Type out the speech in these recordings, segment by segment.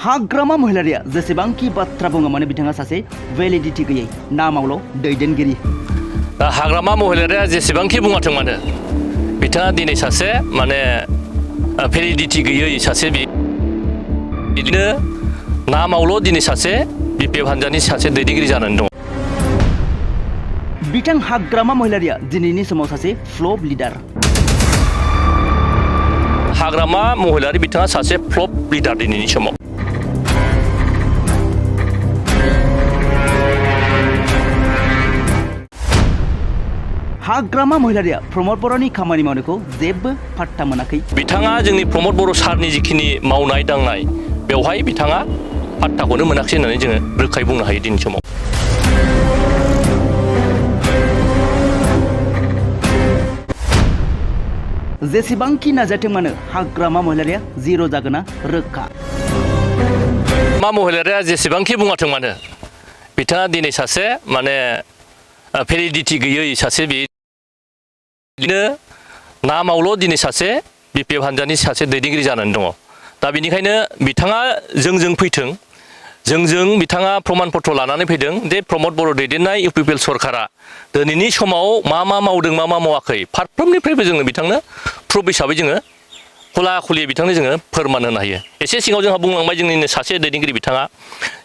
हाग्रामा महिलारिया जेसेबांखि बाथ्रा बुङो माने बिथाङा सासे भेलिडिटि गैयै नामावल' दैदेनगिरि। हाग्रामा महिलारिया जेसेबांखि बुङाथों मानो बिथाङा दिनै सासे माने भेलिडिटि गैयै सासे बिदिनो नामावल' दिनै सासे बिपिएफ हान्जानि सासे दैदेनगिरि जानानै दङ। बिथां हाग्रामा महिलारिया दिनैनि समाव सासे फ्लप लिडार। हाग्रामा महिलारि बिथाङा सासे फ्लप लिडार दिनैनि समाव। हाग्रामा महिलारिया प्रमद बर'नि खामानि मावनायखौ जेबो फाट्टा मोनाखै। बिथाङा जोंनि प्रमद बर' सारनि जिखिनि मावनाय दांनाय बेवहाय बिथाङा फाट्टाखौनो मोनाखै होननानै जोङो रोखायै बुंनो हायो दिनैनि समाव। जेसेबांखि नाजाथों मानो हाग्रामा महिलारिया जिर' जागोना रोखा। मा महिलारिया जेसेबांखि बुङाथों मानो बिथाङा दिनै सासे माने भेलिडिटि गैयै सासे बिदिनो नामावल' दिनै सासे बिपिएफ हान्जानि सासे दैदेनगिरि जानानै दङ। दा बेनिखायनो बिथाङा जोंजों फैथों, जोंजों बिथाङा प्रमान पत्र लानानै फैदों जे प्रमद बर' दैदेननाय इउपिपिएल सरकारा दिनैनि समाव मा मावदों मा मावाखै फारफ्रोमनिफ्रायबो जोङो बिथांनो प्रुफ हिसाबै जोङो खुला खुलि बिथांनो जोङो फोरमान होनो हायो। एसे सिगाङाव जोंहा बुंलांबाय जोंनिनो सासे दैदेनगिरि बिथाङा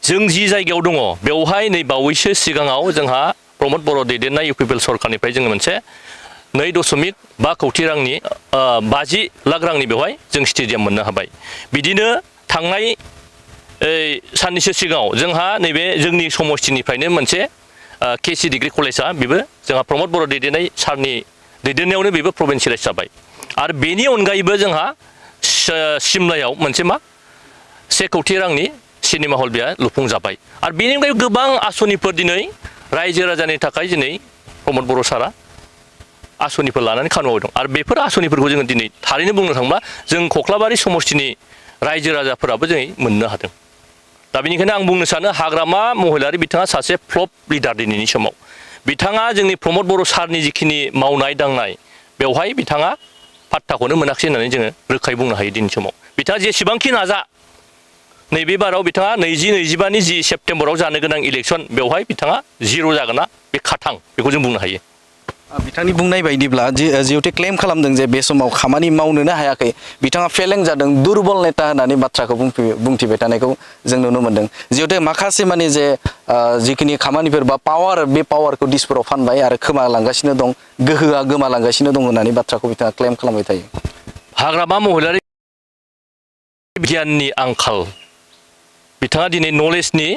जों जि जायगायाव दङ बेवहाय नै बावैसो सिगाङाव जोंहा प्रमद बर' दैदेननाय इउपिपिएल सरकारनिफ्राय जोङो मोनसे 2.5 कोटि रांनि 50 लाख रांनि बेवहाय जों स्टेडियाम मोननो हाबाय। बिदिनो थांनाय साननैसो सिगाङाव जोंहा नैबे जोंनि समष्टिनिफ्रायनो मोनसे केसि डिग्री कलेजआ बेबो जोंहा प्रमद बर' दैदेननाय सारनि दैदेननायावनो बेबो प्रभिन्सियेलाइज जाबाय। आरो बेनि अनगायैबो जोंहा सिमलायाव मोनसे 1 कोटि रांनि सिनेमा हल बेया लुफुंजाबाय। आरो बेनि अनगायै गोबां आसनिफोर दिनै रायजो राजानि थाखाय दिनै प्रमद बर' सारा आसनिफोर लानानै खामानि मावदों। आरो बेफोर आसनिफोरखौ जोङो दिनै थारैनो बुंनो थाङोब्ला जों कख्लाबारि समष्टिनि रायजो राजाफोराबो दिनै मोननो हादों। दा बेनिखायनो आं बुंनो सानो हाग्रामा महिलारि बिथाङा सासे फ्लप लिडार दिनैनि समाव। बिथाङा जोंनि प्रमद बर' सारनि जिखिनि मावनाय दांनाय बेवहाय बिथाङा फाट्टाखौनो मोनाखै होननानै जोङो रोखायै बुंनो हायो दिनैनि समाव। बिथाङा जेसेबांखि नाजा नैबे बाराव बिथाङा 2025 जि सेप्तेम्बराव जानो गोनां इलेक्सन बेवहाय बिथाङा जिर' जागोना बे खाथां बेखौ जों बुंनो हायो। बिथांनि बुंनाय बायदिब्ला जिहेतु क्लेम खालामदों जे बे समाव खामानि मावनोनो हायाखै, बिथाङा फेलें जादों, दुरबल नेता होननानै बाथ्राखौ बुंथिबाय थानायखौ जों नुनो मोन्दों। जिहेतु माखासे माने जे जिखिनि खामानिफोर बा पावार बे पावारखौ दिसपुराव फानबाय आरो खोमालांगासिनो दं, गोहोआ गोमालांगासिनो दं होननानै बाथ्राखौ बिथाङा क्लेम खालामबाय थायो। हाग्रामा महिलारि गियाननि आंखाल, बिथाङा दिनै नलेजनि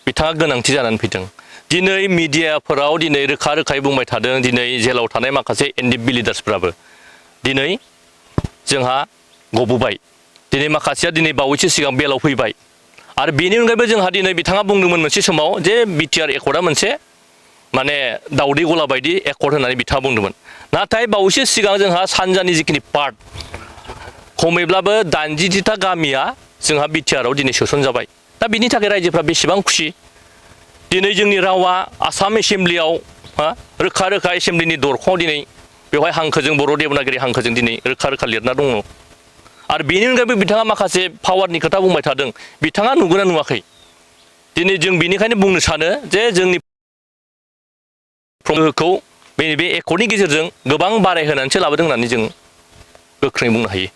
बिथाङा गोनांथि जानानै फैदों। दिनै मिडियाफोराव दिनै रोखा रोखायै बुंबाय थादों, दिनै जेलाव थानाय माखासे एनडिएफबि लिडार्सफ्राबो दिनै जोंहा गबोबाय, दिनै माखासेया दिनै बावैसो सिगां बेलाव फैबाय। आरो बेनि अनगायैबो जोंहा दिनै बिथाङा बुंदोंमोन मोनसे समाव जे बिटिआर एकर्डआ मोनसे माने दावदै गला बायदि एकर्ड होननानै बिथाङा बुंदोंमोन। नाथाय बावैसो सिगां जोंहा सानजानि जिखिनि पार्ट खमैब्लाबो 80टा गामिया जोंहा बिटिआरआव दिनै सोसनजाबाय। दा बिनि थाखाय रायजोफ्रा बेसेबां खुसि। दिनै जोंनि रावा आसाम एसेम्ब्लियाव रोखा रोखा एसेम्ब्लिनि दरखङाव दिनै बेवहाय हांखोजों बर' देबनागिरि हांखोजों दिनै रोखा रोखा लिरना दङ। आरो बेनि अनगायैबो बिथाङा माखासे पावारनि खोथा बुंबाय थादों, बिथाङा नुगोना नुवाखै? दिनै जों बेनिखायनो बुंनो सानो जे जोंनि गोहोखौ बे एकर्डनि गेजेरजों गोबां बारायहोनानैसो लाबोदों होननानै जों गोख्रोङै बुंनो हायो।